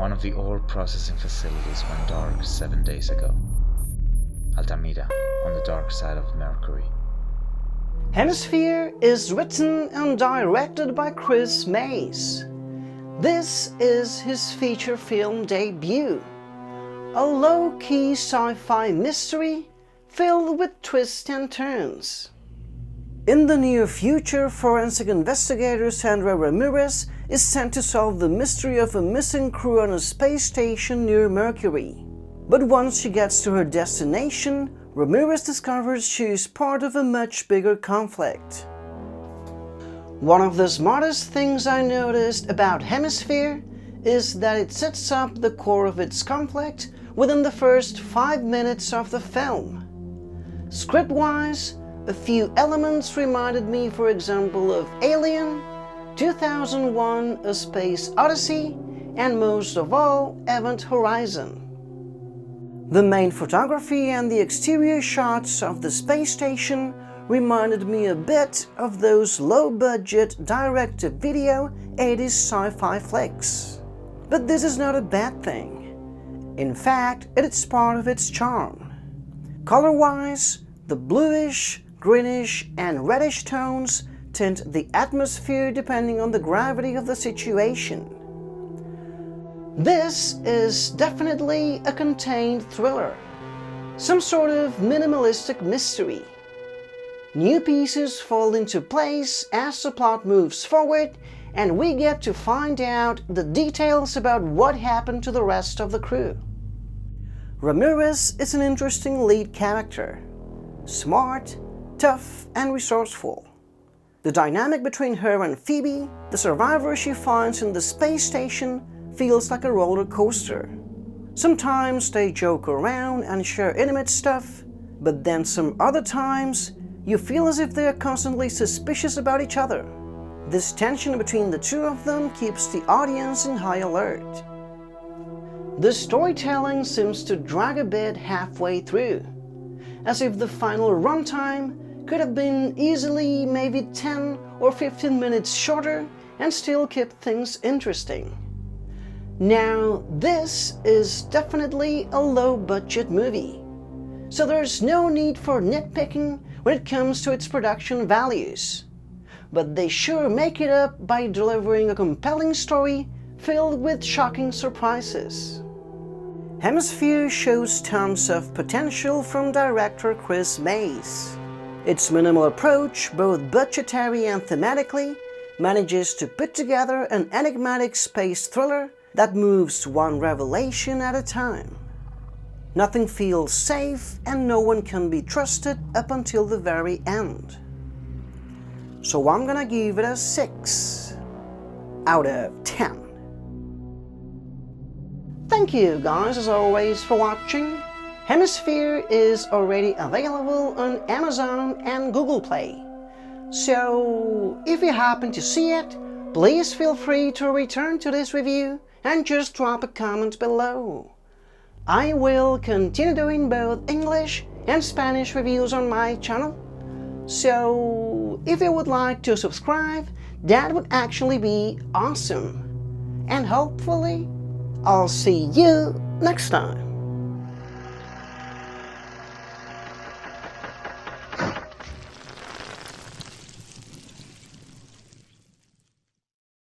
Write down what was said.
one of the old processing facilities went dark 7 days ago. Altamira, on the dark side of Mercury. Hemisphere is written and directed by Chris Maes. This is his feature film debut, a low-key sci-fi mystery filled with twists and turns. In the near future, forensic investigator Sandra Ramirez is sent to solve the mystery of a missing crew on a space station near Mercury. But once she gets to her destination, Ramirez discovers she is part of a much bigger conflict. One of the smartest things I noticed about Hemisphere is that it sets up the core of its conflict within the first 5 minutes of the film. Script-wise, a few elements reminded me, for example, of Alien, 2001: A Space Odyssey, and most of all, Event Horizon. The main photography and the exterior shots of the space station reminded me a bit of those low-budget direct-to-video 80s sci-fi flicks. But this is not a bad thing. In fact, it is part of its charm. Color-wise, the bluish, greenish, and reddish tones tint the atmosphere depending on the gravity of the situation. This is definitely a contained thriller, some sort of minimalistic mystery. New pieces fall into place as the plot moves forward, and we get to find out the details about what happened to the rest of the crew. Ramirez is an interesting lead character, smart, tough, and resourceful. The dynamic between her and Phoebe, the survivor she finds in the space station, feels like a roller coaster. Sometimes they joke around and share intimate stuff, but then some other times you feel as if they are constantly suspicious about each other. This tension between the two of them keeps the audience in high alert. The storytelling seems to drag a bit halfway through, as if the final runtime could have been easily maybe 10 or 15 minutes shorter and still keep things interesting. Now, this is definitely a low-budget movie, so there's no need for nitpicking when it comes to its production values. But they sure make it up by delivering a compelling story filled with shocking surprises. Hemisphere shows tons of potential from director Chris Maes. Its minimal approach, both budgetary and thematically, manages to put together an enigmatic space thriller that moves one revelation at a time. Nothing feels safe and no one can be trusted up until the very end. So I'm gonna give it a 6 out of 10. Thank you guys as always for watching. Hemisphere is already available on Amazon and Google Play. So if you happen to see it, please feel free to return to this review and just drop a comment below. I will continue doing both English and Spanish reviews on my channel. So if you would like to subscribe, that would actually be awesome. And hopefully, I'll see you next time.